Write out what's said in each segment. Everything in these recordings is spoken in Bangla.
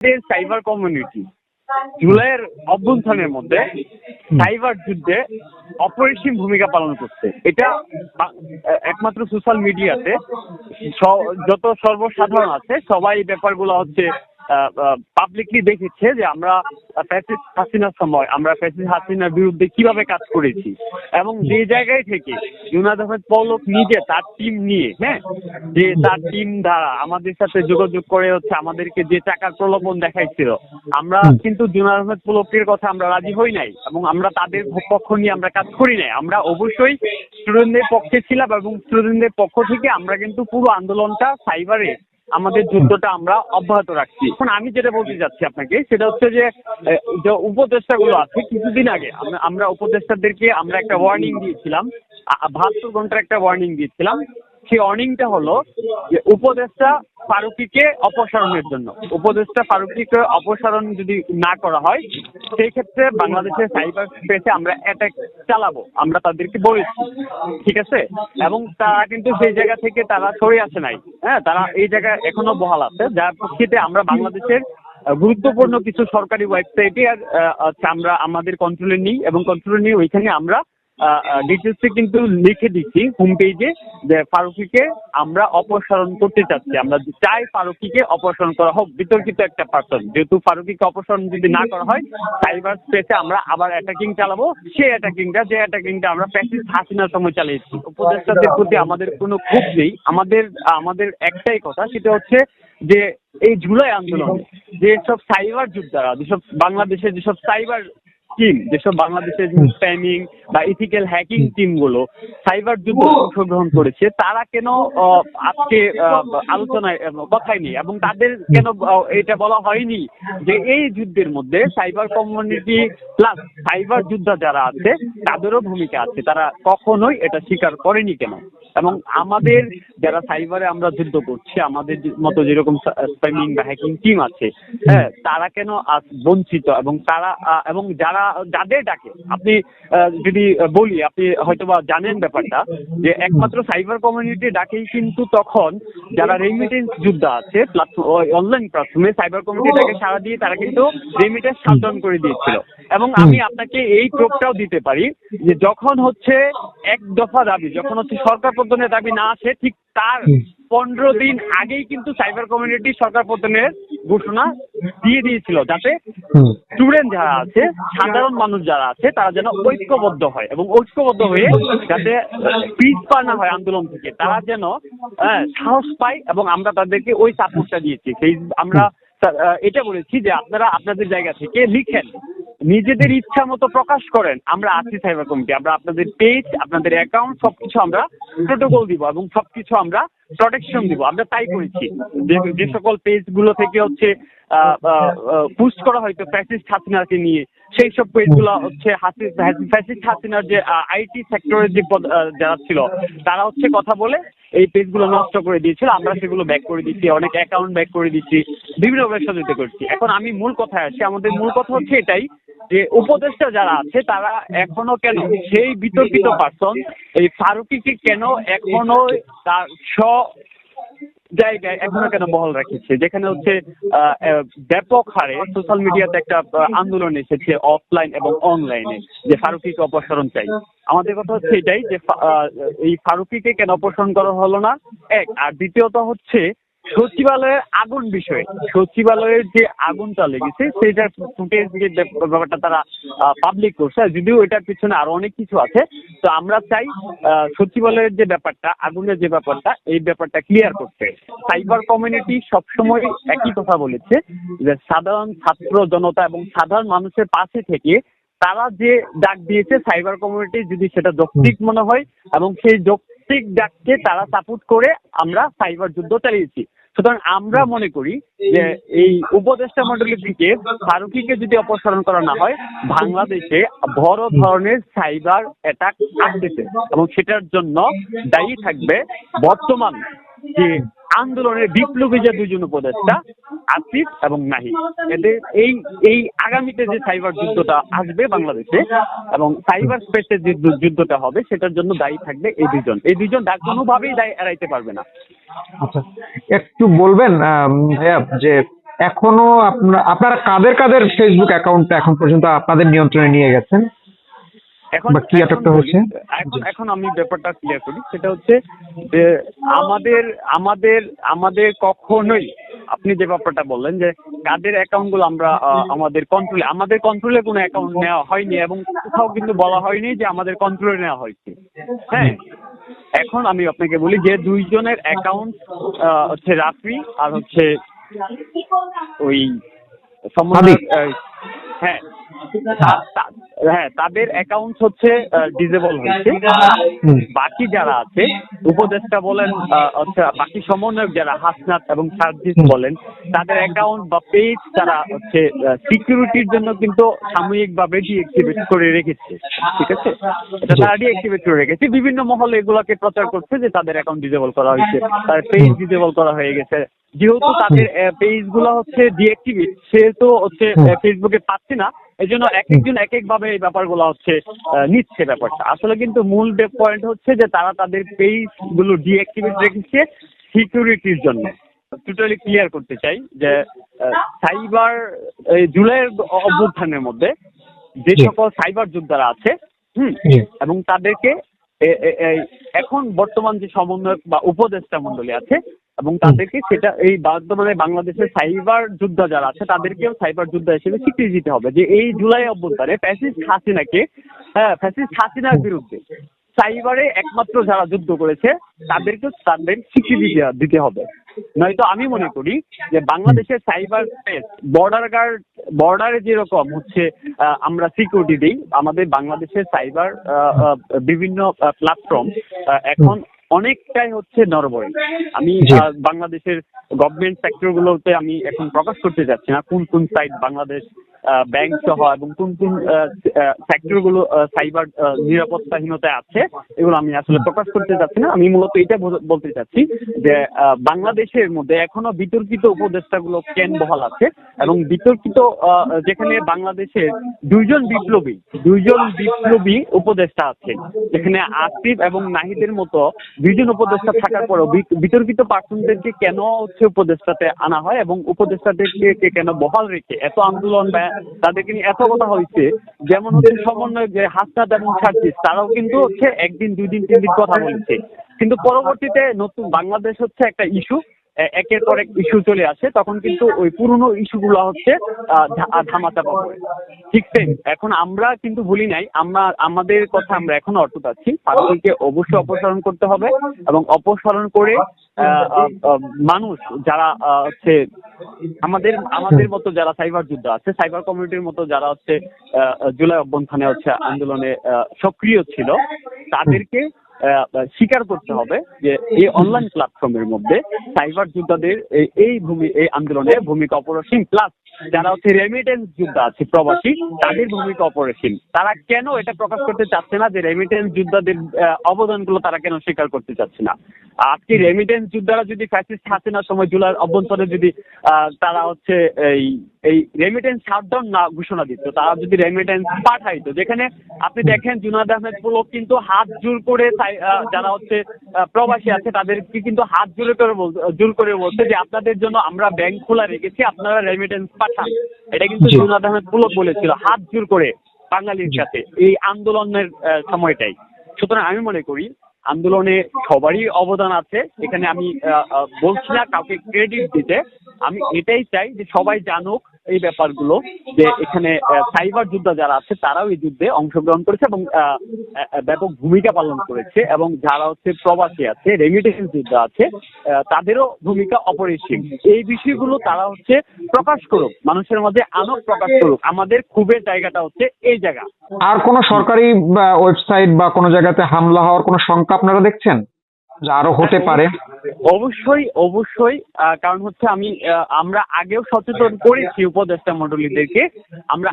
সাইবার কমিউনিটি জুলাইয়ের অভ্যুত্থানের মধ্যে সাইবার যুদ্ধে অপরিসীম ভূমিকা পালন করছে। এটা একমাত্র সোশ্যাল মিডিয়াতে যত সর্বসাধারণ আছে সবাই এই ব্যাপারগুলো হচ্ছে পাবলিকলি দেখেছে যে আমরা ফ্যাসিস্ট হাসিনার সময় আমরা ফ্যাসিস্ট হাসিনার বিরুদ্ধে কিভাবে কাজ করেছি, এবং যে জায়গায় থেকে জুনায়েদ আহমেদ পলক নিজে তার টিম নিয়ে যে তার টিম দ্বারা আমাদের সাথে যোগাযোগ করে হচ্ছে আমাদেরকে যে টাকার প্রলোভন দেখাইছিল, আমরা কিন্তু জুনায়েদ আহমেদ পলকের কথা আমরা রাজি হই নাই এবং আমরা তাদের পক্ষ নিয়ে আমরা কাজ করি নাই। আমরা অবশ্যই স্টুডেন্টদের পক্ষে ছিলাম এবং স্টুডেন্টদের পক্ষ থেকে আমরা কিন্তু পুরো আন্দোলনটা সাইবারে আমাদের যুদ্ধটা আমরা অব্যাহত রাখছি। এখন আমি যেটা বলতে যাচ্ছি আপনাকে সেটা হচ্ছে যে উপদেষ্টাগুলো আছে, কিছুদিন আগে আমরা উপদেষ্টাদেরকে আমরা একটা ওয়ার্নিং দিয়েছিলাম, 72 ঘন্টার একটা ওয়ার্নিং দিয়েছিলাম। সেই ওয়ার্নিংটা হলো যে উপদেষ্টা ফারুকীকে অপসারণের জন্য। উপদেষ্টা ফারুকীকে অপসারণ যদি না করা হয় সেই ক্ষেত্রে বাংলাদেশের সাইবার স্পেসে আমরা অ্যাটাক চালাবো, আমরা তাদেরকে বলেছি, ঠিক আছে? এবং তারা কিন্তু সেই জায়গা থেকে তারা সরে আসে নাই, তারা এই জায়গায় এখনো বহাল আছে, যার প্রেক্ষিতে আমরা বাংলাদেশের গুরুত্বপূর্ণ কিছু সরকারি ওয়েবসাইটে আমরা আমাদের কন্ট্রোলে নিই এবং কন্ট্রোলে নিয়ে ওইখানে আমরা ডিটেলসে কিন্তু লিখে দিচ্ছি হোম পেজে যে ফারুকীকে আমরা অপসারণ করতে চাচ্ছি, আমরা চাই ফারুকীকে অপসারণ করা হোক। বিতর্কিত একটা পার্সন, যেহেতু ফারুকীকে অপসারণ যদি না করা হয় সাইবার স্পেসে আমরা আবার অ্যাটাকিং চালাবো। সেই অ্যাটাকিংটা আমরা ফ্যাসিস্ট হাসিনার সময় চালিয়েছি। উপদেষ্টাদের প্রতি আমাদের কোনো ক্ষোভ নেই, আমাদের একটাই কথা, সেটা হচ্ছে যে এই জুলাই আন্দোলনে যেসব সাইবার যোদ্ধারা, যেসব বাংলাদেশের যেসব সাইবার টিম, যেসব বাংলাদেশের স্প্যামিং বা ইথিক্যাল হ্যাকিং টিমগুলো সাইবার যুদ্ধে অংশগ্রহণ করেছে, তারা কেন আজকে আলোচনায় কথাই নেই এবং তাদের কেন এটা বলা হয়নি যে এই যুদ্ধের মধ্যে সাইবার কমিউনিটি প্লাস সাইবার যোদ্ধা যারা আছে তাদেরও ভূমিকা আছে, তারা কখনোই এটা স্বীকার করেনি কেন? এবং আমাদের যারা সাইবারে আমরা যুদ্ধ করছি, আমাদের মতো যেরকম স্প্যামিং বা হ্যাকিং টিম আছে, তারা কেন বঞ্চিত? এবং তারা এবং যাদের ডাকে আপনি যদি বলি, আপনি হয়তোবা জানেন ব্যাপারটা যে একমাত্র সাইবার কমিউনিটি ডাকেই কিন্তু তখন যারা রেমিটেন্স যোদ্ধা আছে অনলাইন প্ল্যাটফর্মে সাইবার কমিউনিটি ডাকে সাড়া দিয়ে তারা কিন্তু রেমিটেন্স সাবধান করে দিয়েছিল। এবং আমি আপনাকে এই প্রোপটাও দিতে পারি যে যখন হচ্ছে এক দফা দাবি, যখন হচ্ছে সরকার পতনের দাবি না আসে, ঠিক তার 15 দিন আগেই কিন্তু সাইবার কমিউনিটি সরকার পতনের ঘোষণা দিয়ে দিয়েছিল, যাতে স্টুডেন্ট যারা আছে, সাধারণ মানুষ যারা আছে, তারা যেন ঐক্যবদ্ধ হয় এবং ঐক্যবদ্ধ হয়ে যাতে পিছপা না হয় আন্দোলন থেকে, তারা যেন সাহস পায়। এবং আমরা তাদেরকে ওই সাপোর্টটা দিয়েছি। সেই আমরা এটা বলেছি যে আপনারা আপনাদের জায়গা থেকে লিখেন, নিজেদের ইচ্ছা মতো প্রকাশ করেন, আমরা আছি সাইবার কমিটি, আমরা আপনাদের পেজ, আপনাদের অ্যাকাউন্ট সবকিছু আমরা প্রোটোকল দিব এবং সবকিছু আমরা প্রোটেকশন দিব। আমরা তাই করেছি। যে সকল পেজগুলো থেকে হচ্ছে পোস্ট করা হয়তো ফ্যাসিস্ট হাসিনাকে নিয়ে, সেই সব পেজগুলো হচ্ছে ফ্যাসিস্ট হাসিনার যে আইটি সেক্টরের যে যারা ছিল তারা হচ্ছে কথা বলে এই পেজগুলো নষ্ট করে দিয়েছিল, আমরা সেগুলো ব্যাক করে দিচ্ছি, অনেক অ্যাকাউন্ট ব্যাক করে দিচ্ছি, বিভিন্নভাবে সহযোগিতা করছি। এখন আমি মূল কথায় আসছি, আমাদের মূল কথা হচ্ছে এটাই যে উপদেষ্টা যারা আছে তারা এখনো কেন সেই বিতর্কিত পার্সন এই ফারুকীকে কেন এখনো তার জায়গায় এখনো কেন বহাল রাখছে, যেখানে হচ্ছে ব্যাপক হারে সোশ্যাল মিডিয়াতে একটা আন্দোলন এসেছে অফলাইন এবং অনলাইনে যে ফারুকীকে অপসারণ চাই। আমাদের কথা হচ্ছে এটাই যে এই ফারুকীকে কেন অপসারণ করা হলো না, এক। আর দ্বিতীয়ত হচ্ছে সচিবালয়ের আগুন বিষয়ে, সচিবালয়ের যে আগুনটা লেগেছে সেইটার ফুটেজ যে ব্যাপারটা তারা পাবলিক করছে, যদিও এটার পিছনে আরো অনেক কিছু আছে। তো আমরা চাই সচিবালয়ের যে ব্যাপারটা, আগুনের যে ব্যাপারটা, এই ব্যাপারটা ক্লিয়ার করতে। সাইবার কমিউনিটি সবসময় একই কথা বলেছে যে সাধারণ ছাত্র জনতা এবং সাধারণ মানুষের পাশে থেকে তারা যে ডাক দিয়েছে সাইবার কমিউনিটি যদি সেটা যৌক্তিক মনে হয় এবং সেই যৌক্তিক ডাককে তারা সাপোর্ট করে আমরা সাইবার যুদ্ধ চালিয়েছি। সুতরাং আমরা মনে করি যে এই উপদেষ্টা মণ্ডলী থেকে ফারুকীকে যদি অপসারণ করা না হয়, বাংলাদেশে বড় ধরনের সাইবার অ্যাটাক আসতেছে এবং সেটার জন্য দায়ী থাকবে বর্তমান যে আন্দোলনের বিপ্লবী যে দুজন উপদেষ্টা আসিফ এবং নাহিদ। এদের এই আগামীতে যে সাইবার যুদ্ধটা আসবে বাংলাদেশে এবং সাইবার স্পেসের যে যুদ্ধটা হবে সেটার জন্য দায়ী থাকবে এই দুজন কোনোভাবেই দায় এড়াইতে পারবে না। আচ্ছা, একটু বলবেন ভাইয়া যে এখনো আপনারা কাদের কাদের ফেসবুক অ্যাকাউন্ট এখন পর্যন্ত আপনাদের নিয়ন্ত্রণে নিয়ে গেছেন এখন বা কি আটকটা হয়েছে? এখন আমি ব্যাপারটা ক্লিয়ার করি, সেটা হচ্ছে যে আমাদের আমাদের আমাদের কখনোই, আপনি যে ব্যাপারটা বললেন যে কাদের অ্যাকাউন্ট গুলো আমরা আমাদের কন্ট্রোলে কোনো অ্যাকাউন্ট নেওয়া হয়নি এবং কোথাও কিন্তু বলা হয়নি যে আমাদের কন্ট্রোলে নেওয়া হয়েছে। হ্যাঁ, এখন আমি আপনাকে বলি যে দুইজনের অ্যাকাউন্ট হচ্ছে রাফি আর হচ্ছে ওই সমন্বয়ক, হ্যাঁ হ্যাঁ, তাদের অ্যাকাউন্ট হচ্ছে ডিসেবল হয়েছে। বাকি যারা আছে উপদেষ্টা বলেন, বাকি সমন্বয়ক যারা হাসনাত এবং সার্জিস বলেন, তাদের অ্যাকাউন্ট বা পেজ তারা হচ্ছে সিকিউরিটির জন্য কিন্তু সাময়িকভাবে ডিঅ্যাক্টিভেট করে রেখেছে। ঠিক আছে, এটা তারা ডিঅ্যাক্টিভেট করে রেখেছে। বিভিন্ন মহলে এগুলাকে প্রচার করছে যে তাদের অ্যাকাউন্ট ডিসেবল করা হয়েছে, তাদের পেজ ডিসেবল করা হয়ে গেছে। যেহেতু তাদের পেজ গুলো হচ্ছে ডিঅ্যাক্টিভেট, সেহেতু হচ্ছে ফেসবুকে পাচ্ছি না, এই জন্য এক একজন এক এক ভাবে এই ব্যাপারগুলো হচ্ছে নিচ্ছে ব্যাপারটা। আসলে কিন্তু মূল পয়েন্ট হচ্ছে যে তারা তাদের পেজ গুলো ডিঅ্যাক্টিভেট রেখেছে সিকিউরিটির জন্য। টোটালি ক্লিয়ার করতে চাই যে সাইবার জুলাইয়ের অভ্যুত্থানের মধ্যে যে সকল সাইবার যোদ্ধারা আছে এবং তাদেরকে এখন বর্তমান যে সমন্বয়ক বা উপদেষ্টা মন্ডলী আছে এবং তাদেরকে সেটা এই বর্তমানে বাংলাদেশের সাইবার যোদ্ধা যারা আছে তাদেরকেও সাইবার যোদ্ধা হিসেবে স্বীকৃতি দিতে হবে যে এই জুলাই অভ্যুত্থানে ফ্যাসিস্ট হাসিনার বিরুদ্ধে সাইবারে একমাত্র যারা যুদ্ধ করেছে তাদেরকে তাদের স্বীকৃতি দিতে হবে। নয়তো আমি মনে করি যে বাংলাদেশের সাইবার স্পেস বর্ডারে যেরকম হচ্ছে আমরা সিকিউরিটি দিই, আমাদের বাংলাদেশের সাইবার বিভিন্ন প্ল্যাটফর্ম এখন অনেকটাই হচ্ছে নড়বড়ে। আমি বাংলাদেশের গভর্নমেন্ট সেক্টর গুলোতে আমি এখন প্রকাশ করতে যাচ্ছি না কোন কোন সাইট বাংলাদেশ ব্যাংক সহ এবং কোন কোন সেক্টর গুলো সাইবার নিরাপত্তাহীনতায় আছে, এগুলো আমি আসলে প্রকাশ করতে চাচ্ছি না। আমি মূলত এটা বলতে চাচ্ছি যে বাংলাদেশের মধ্যে এখনো বিতর্কিত উপদেষ্টাগুলো কেন বহাল আছে এবং বিতর্কিত যেখানে বাংলাদেশের দুইজন বিপ্লবী উপদেষ্টা আছে, যেখানে আসিফ এবং নাহিদের মতো দুইজন উপদেষ্টা থাকার পরেও বিতর্কিত পার্সনদেরকে কেন হচ্ছে উপদেষ্টাতে আনা হয় এবং উপদেষ্টাদেরকে কেন বহাল রেখে এত আন্দোলন বা তাদেরকে নিয়ে এত কথা হয়েছে। যেমন হচ্ছে সমন্বয় যে হাসনাত এবং সার্জিস, তারাও কিন্তু হচ্ছে একদিন দুই দিন তিন দিন কথা বলেছে, কিন্তু পরবর্তীতে নতুন বাংলাদেশ হচ্ছে একটা ইস্যু, একের পর এক ইস্যু চলে আসে, তখন কিন্তু ওই পুরনো ইস্যুগুলো হচ্ছে ধামাচাপা পড়ে। ঠিক সেম এখন আমরা কিন্তু ভুলি নাই, আমাদের কথা আমরা এখনো অটুট আছি। ফারুককে অবশ্যই অপসারণ করতে হবে এবং অপসারণ করে মানুষ যারা হচ্ছে আমাদের মতো যারা সাইবার যোদ্ধা আছে, সাইবার কমিউনিটির মতো যারা হচ্ছে জুলাই অভ্যুত্থানে হচ্ছে আন্দোলনে সক্রিয় ছিল, তাদেরকে স্বীকার করতে হবে যে এই অনলাইন প্ল্যাটফর্মের মধ্যে সাইবার যোদ্ধাদের এই আন্দোলনে ভূমিকা অপরিসীম, প্লাস যারা হচ্ছে রেমিটেন্স যোদ্ধা আছে প্রবাসী, তাদের ভূমিকা অপরিসীম। তারা কেন এটা প্রকাশ করতে চাচ্ছে না যে রেমিটেন্স যোদ্ধাদের অবদানগুলো তারা কেন স্বীকার করতে চাচ্ছে না? আজকে রেমিটেন্স যোদ্ধারা যদি ফ্যাসিস্ট হাসিনার সময় জুলাইয়ের অভ্যন্তরে যদি তারা হচ্ছে এই রেমিটেন্স শাটডাউন না ঘোষণা দিত, তারা যদি রেমিটেন্স পাঠাইতো, যেখানে আপনি দেখেন জুনায়েদ আহমেদ পুলক কিন্তু হাত জোর করে যারা হচ্ছে প্রবাসী আছে তাদেরকে কিন্তু হাত জোর করে বলছে যে আপনাদের জন্য আমরা ব্যাংক খোলা রেখেছি, আপনারা রেমিটেন্স পাঠান। এটা কিন্তু জুনায়েদ আহমেদ পুলক বলেছিল হাত জোর করে বাঙালির সাথে এই আন্দোলনের সময়টাই। সুতরাং আমি মনে করি আন্দোলনে সবারই অবদান আছে, এখানে আমি বলছি না কাউকে ক্রেডিট দিতে, আমি এটাই চাই যে সবাই জানুক এই ব্যাপারগুলো, যে এখানে সাইবার যোদ্ধা যারা আছে তারাও এই যুদ্ধে অংশগ্রহণ করেছে এবং ব্যাপক ভূমিকা পালন করেছে, এবং যারা হচ্ছে প্রবাসী আছে রেমিটেন্স যোদ্ধা আছে তাদেরও ভূমিকা অপরিসীম। এই বিষয়গুলো তারা হচ্ছে প্রকাশ করুক, মানুষের মধ্যে আনক প্রকাশ করুক। আমাদের ক্ষোভের জায়গাটা হচ্ছে এই জায়গা। আর কোন সরকারি ওয়েবসাইট বা কোনো জায়গাতে হামলা হওয়ার কোনো শঙ্কা আপনারা দেখছেন যা আরো হতে পারে? অবশ্যই কারণ হচ্ছে আমরা আগেও সচেতন করেছি উপদেষ্টা মণ্ডলীদেরকে, আমরা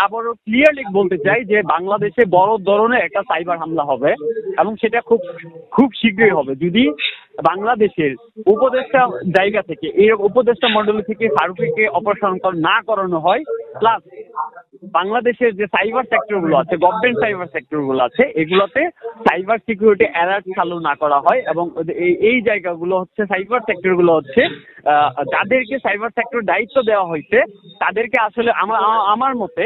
আবারও ক্লিয়ারলি বলতে চাই যে বাংলাদেশে বড় ধরনের একটা সাইবার হামলা হবে এবং সেটা খুব শীঘ্রই হবে। যদি বাংলাদেশের উপদেষ্টা জায়গা থেকে এই উপদেষ্টা মণ্ডলী থেকে ফারুককে অপসারণ না করানো হয়, প্লাস বাংলাদেশের যে সাইবার সেক্টর গুলো আছে, গভর্নমেন্ট সাইবার সেক্টর গুলো আছে, এগুলোতে সাইবার সিকিউরিটি অ্যালার্ট চালু না করা হয়, এবং এই জায়গাগুলো হচ্ছে সাইবার সেক্টর গুলো হচ্ছে যাদেরকে সাইবার সেক্টর দায়িত্ব দেওয়া হয়েছে তাদেরকে আসলে আমার মতে,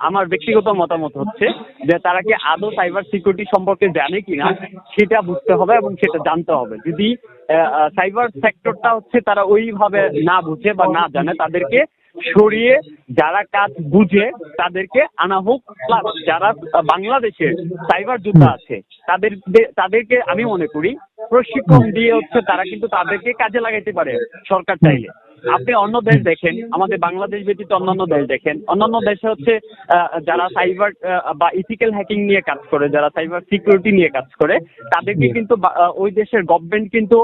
আমার ব্যক্তিগত মতামত হচ্ছে যে তারা কি আদৌ সাইবার সিকিউরিটি সম্পর্কে জানে কিনা সেটা বুঝতে হবে এবং সেটা জানতে হবে। যদি সাইবার সেক্টরটা হচ্ছে তারা ওইভাবে না বুঝে বা না জানে, তাদেরকে সরিয়ে যারা কাজ বুঝে তাদেরকে আনা হোক। প্লাস যারা বাংলাদেশের সাইবার যোদ্ধা আছে তাদেরকে আমি মনে করি প্রশিক্ষণ দিয়ে হচ্ছে তারা কিন্তু তাদেরকে কাজে লাগাইতে পারে সরকার চাইলে। আপনি অন্য দেশ দেখেন, আমাদের বাংলাদেশ ব্যতীত অন্যান্য দেশ দেখেন, অন্যান্য দেশে হচ্ছে যারা সাইবার বা ইথিক্যাল হ্যাকিং নিয়ে কাজ করে, যারা সাইবার সিকিউরিটি নিয়ে কাজ করে, তাদেরকে কিন্তু ওই দেশের গভর্নমেন্ট কিন্তু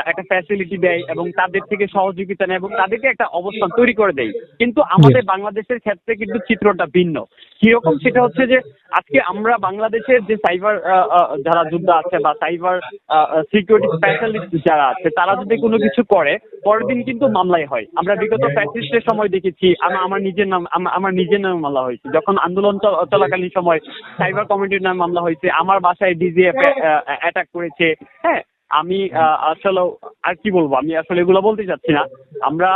একটা ফ্যাসিলিটি দেয় এবং তাদের থেকে সহযোগিতা নেয় এবং তাদেরকে একটা অবস্থান তৈরি করে দেয়। কিন্তু আমাদের বাংলাদেশের ক্ষেত্রে কিন্তু চিত্রটা ভিন্ন। কিরকম? সেটা হচ্ছে যে আজকে আমরা বাংলাদেশের যে সাইবার যারা যোদ্ধা আছে বা সাইবার সিকিউরিটি স্পেশালিস্ট যারা আছে, তারা যদি কোনো কিছু করে পরের দিন কিন্তু মামলায় হয়। আমরা বিগত ফ্যাসিস্টের সময় দেখেছি, আমার নিজের নামে মামলা হয়েছে, যখন আন্দোলন চলাকালীন সময় সাইবার কমিটির নামে মামলা হয়েছে, আমার বাসায় ডিজিএফ অ্যাটাক করেছে। হ্যাঁ, আমি আসলে আর কি বলবো, আমি আসলে এগুলো বলতে চাচ্ছি না। আমরা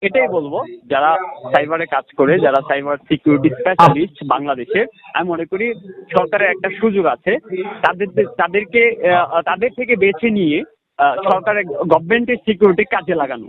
এটাই বলবো, যারা সাইবারে কাজ করে, যারা সাইবার সিকিউরিটি স্পেশালিস্ট বাংলাদেশের, আমি মনে করি সরকারের একটা সুযোগ আছে তাদের থেকে বেছে নিয়ে সরকারের গভর্নমেন্টের সিকিউরিটি কাজে লাগানো।